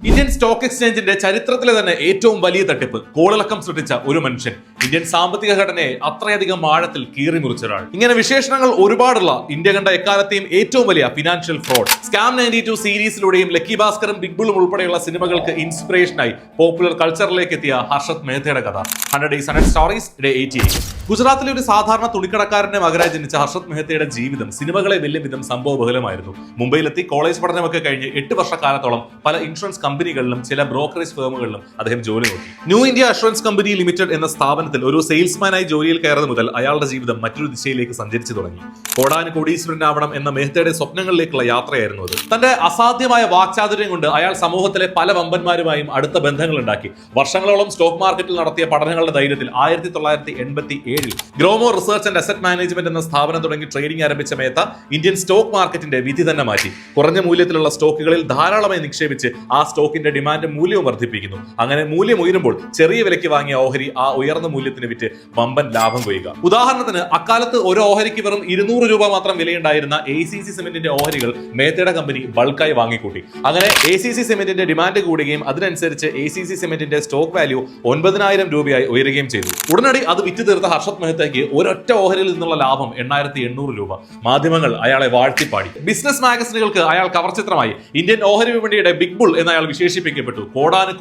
Indian stock എക്സ്ചേഞ്ചിന്റെ ചരിത്രത്തിലെ തന്നെ ഏറ്റവും വലിയ തട്ടിപ്പ്, കോളിളക്കം സൃഷ്ടിച്ച ഒരു മനുഷ്യൻ, ഇന്ത്യൻ സാമ്പത്തിക ഘടനയെ അത്രയധികം ആഴത്തിൽ കീറിമുറിച്ച ഒരാൾ. ഇങ്ങനെ വിശേഷണങ്ങൾ ഒരുപാടുള്ള ഇന്ത്യ കണ്ട എക്കാലത്തെയും ഏറ്റവും വലിയ ഫിനാൻഷ്യൽ ഫ്രോഡ്. സ്കാം 92 സീരീസിലൂടെയും ലക്കി ഭാസ്കറും ബിഗ് ബുള്ളും ഉൾപ്പെടെയുള്ള സിനിമകൾക്ക് ഇൻസ്പിറേഷനായി പോപ്പുലർ കൾച്ചറിലേക്ക് എത്തിയ ഹർഷത് മെഹ്തയുടെ കഥ. 100 Days 100 Stories Day 88. ഗുജറാത്തിലെ ഒരു സാധാരണ തുണിക്കടക്കാരന്റെ മകനായി ജനിച്ച ഹർഷത് മെഹ്തയുടെ ജീവിതം സിനിമകളെ വെല്ലും വിധം സംഭവബഹുലമായിരുന്നു. മുംബൈയിലെത്തി കോളേജ് പഠനമൊക്കെ കഴിഞ്ഞ് 8 വർഷക്കാലത്തോളം പല ഇൻഷുറൻസ് കമ്പനികളിലും ചില ബ്രോക്കറേജ് ഫേമുകളിലും അദ്ദേഹം ജോലി നോക്കി. New India assurance company limited എന്ന സ്ഥാപനത്തിൽ ഒരു സെയിൽസ്മാനായി ജോലിയിൽ കയറുന്നത് മുതൽ അയാളുടെ ജീവിതം മറ്റൊരു ദിശയിലേക്ക് സഞ്ചരിച്ചു തുടങ്ങി. കോടീശ്വരനാവണം എന്ന മെഹ്തയുടെ സ്വപ്നങ്ങളിലേക്കുള്ള യാത്രയായിരുന്നു അത്. തന്റെ അസാധ്യമായ വാക്ചാതുര്യം കൊണ്ട് അയാൾ സമൂഹത്തിലെ പല വമ്പന്മാരുമായും അടുത്ത ബന്ധങ്ങൾ ഉണ്ടാക്കി. വർഷങ്ങളോളം സ്റ്റോക്ക് മാർക്കറ്റിൽ നടത്തിയ പഠനങ്ങളുടെ ധൈര്യത്തിൽ 1987 ഗ്രോമോ റിസർച്ച് ആൻഡ് അസറ്റ് മാനേജ്മെന്റ് എന്ന സ്ഥാപനം തുടങ്ങി ട്രേഡിംഗ് ആരംഭിച്ച മേത്ത ഇന്ത്യൻ സ്റ്റോക്ക് മാർക്കറ്റിന്റെ വിധി തന്നെ മാറ്റി. കുറഞ്ഞ മൂല്യത്തിലുള്ള സ്റ്റോക്കുകളിൽ ധാരാളമായി നിക്ഷേപിച്ച് ആ സ്റ്റോക്കിന്റെ ഡിമാൻഡും മൂല്യവും വർദ്ധിപ്പിക്കുന്നു. അങ്ങനെ മൂല്യം ഉയരുമ്പോൾ ചെറിയ വിലയ്ക്ക് വാങ്ങിയ ഓഹരി ആ ഉയർന്ന മൂല്യത്തിന് വിറ്റ് വമ്പൻ ലാഭം കൊയ്യുക. ഉദാഹരണത്തിന് അക്കാലത്ത് ഒരു ഓഹരിക്ക് വെറും 200 രൂപ മാത്രം വിലയുണ്ടായിരുന്ന ACC സിമെന്റിന്റെ ഓഹരികൾ മേത്തയുടെ കമ്പനി ബൾക്കായി വാങ്ങിക്കൂട്ടി. അങ്ങനെ ACC സിമെന്റിന്റെ ഡിമാൻഡ് കൂടുകയും അതിനനുസരിച്ച് ACC സിമെന്റിന്റെ സ്റ്റോക്ക് വാല്യൂ 9,000 രൂപയായി ഉയരുകയും ചെയ്തു. ഉടനടി അത് വിറ്റ് തീർത്ത ഹർഷത് മെഹ്തയ്ക്ക് ഒരൊറ്റ ഓഹരിയിൽ നിന്നുള്ള ലാഭം 8,800 രൂപ. മാധ്യമങ്ങൾ അയാളെ വാഴ്ത്തിപ്പാടി. ബിസിനസ് മാഗസിനുകൾക്ക് അയാൾ കവർ ചിത്രമായി. ഇന്ത്യൻ ഓഹരി വിപണിയുടെ ബിഗ് ബുൾ എന്ന് അയാൾ വിശേഷിപ്പിക്കപ്പെട്ടു.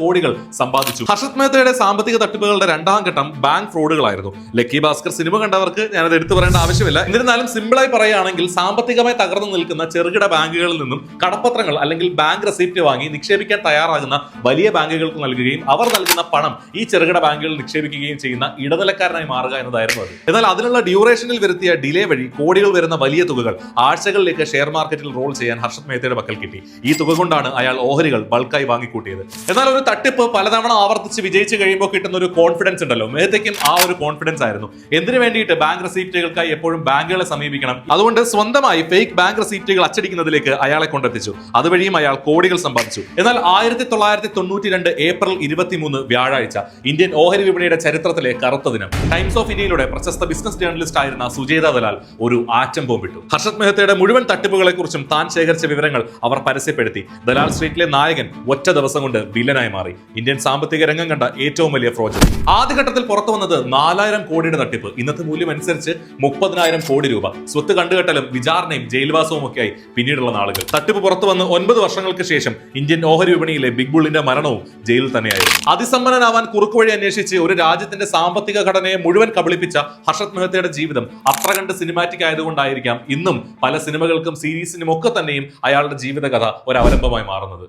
കോടികൾ സമ്പാദിച്ചു. ഹർഷത് മെഹ്തയുടെ സാമ്പത്തിക തട്ടിപ്പുകളുടെ രണ്ടാം ഘട്ടം ബാങ്ക് ഫ്രോഡുകളായിരുന്നു. ലക്കി ഭാസ്കർ സിനിമ കണ്ടവർക്ക് ഞാനത് എടുത്തു പറയേണ്ട ആവശ്യമില്ല. എന്നിരുന്നാലും സിമ്പിളായി പറയുകയാണെങ്കിൽ സാമ്പത്തികമായി തകർന്നു നിൽക്കുന്ന ചെറുകിട ബാങ്കുകളിൽ നിന്നും കടപ്പത്രങ്ങൾ അല്ലെങ്കിൽ ബാങ്ക് റെസിപ്റ്റ് വാങ്ങി നിക്ഷേപിക്കാൻ തയ്യാറാകുന്ന വലിയ ബാങ്കുകൾക്ക് നൽകുകയും അവർ നൽകുന്ന പണം ഈ ചെറുകിട ബാങ്കുകളിൽ നിക്ഷേപിക്കുകയും ചെയ്യുന്ന ഇടനിലക്കാരനായി മാറുക എന്നതായിരുന്നു അത്. എന്നാൽ അതിനുള്ള ഡ്യൂറേഷനിൽ വരുത്തിയ ഡിലേ വഴി കോടികൾ വരുന്ന വലിയ തുകകൾ ആഴ്ചകളിലേക്ക് ഷെയർ മാർക്കറ്റിൽ റോൾ ചെയ്യാൻ ഹർഷത് മെഹ്തയുടെ പക്കൽ കിട്ടി. ഈ തുക കൊണ്ടാണ് അയാൾ ഓഹരികൾ ബൾക്കായി വാങ്ങിക്കൂട്ടിയത്. എന്നാൽ ഒരു തട്ടിപ്പ് പലതവണ ആവർത്തിച്ച് വിജയിച്ചു കഴിയുമ്പോൾ കിട്ടുന്ന ഒരു കോൺഫിഡൻസ് ഉണ്ടല്ലോ, മെഹ്തയ്ക്കും ആ ഒരു കോൺഫിഡൻസ് ആയിരുന്നു. എന്തിനു വേണ്ടിയിട്ട് ബാങ്ക് റെസിപ്റ്റുകൾക്കായി എപ്പോഴും ബാങ്കുകളെ സമീപിക്കണം. അതുകൊണ്ട് സ്വന്തമായി ഫേക്ക് ബാങ്ക് റെസിപ്റ്റുകൾ അച്ചടിക്കുന്നതിലേക്ക് അയാളെ കൊണ്ടെത്തിച്ചു. അതുവഴിയും അയാൾ കോടികൾ സമ്പാദിച്ചു. എന്നാൽ 1992 ഏപ്രിൽ 23 വ്യാഴാഴ്ച ഇന്ത്യൻ ഓഹരി വിപണിയുടെ ചരിത്രത്തിലെ കറുത്ത ദിനം. ടൈംസ് ഓഫ് ഇന്ത്യയുടെ പ്രശസ്ത ബിസിനസ് ജേർണലിസ്റ്റ് ആയിരുന്ന സുജേത ദലാൽ ഒരു ആറ്റം ബോംബിട്ടു. ഹർഷത് മെഹ്തയുടെ മുഴുവൻ തട്ടിപ്പുകളെ കുറിച്ചും താൻ ശേഖരിച്ച വിവരങ്ങൾ അവർ പരസ്യപ്പെടുത്തി. ദലാൽ സ്ട്രീറ്റിലെ നായകൻ ഒറ്റ ദിവസം കൊണ്ട് വില്ലനായി മാറി. ഇന്ത്യൻ സാമ്പത്തിക രംഗം കണ്ട ഏറ്റവും വലിയ പ്രോജക്ട്. ആദ്യഘട്ടത്തിൽ പുറത്തു വന്നത് 4,000 കോടിയുടെ തട്ടിപ്പ്. ഇന്നത്തെ മൂല്യം അനുസരിച്ച് 30,000 കോടി രൂപ. സ്വത്ത് കണ്ടുകെട്ടലും വിചാരണയും ജയിൽവാസവും ഒക്കെയായി പിന്നീടുള്ള നാളുകൾ. തട്ടിപ്പ് പുറത്തു വന്ന് 9 വർഷങ്ങൾക്ക് ശേഷം ഇന്ത്യൻ ഓഹരി വിപണിയിലെ ബിഗ് ബുള്ളിന്റെ മരണവും ജയിലിൽ തന്നെയായിരുന്നു. അതിസമ്പന്നനാവാൻ കുറുക്കുവഴി അന്വേഷിച്ച് ഒരു രാജ്യത്തിന്റെ സാമ്പത്തിക ഘടനയെ മുഴുവൻ കബളിപ്പിച്ച ഹർഷത് മെഹ്തയുടെ ജീവിതം അത്ര കണ്ട് സിനിമാറ്റിക് ആയതുകൊണ്ടായിരിക്കാം ഇന്നും പല സിനിമകൾക്കും സീരീസിനും ഒക്കെ തന്നെയും അയാളുടെ ജീവിതകഥ ഒരു അവലംബമായി മാറുന്നത്.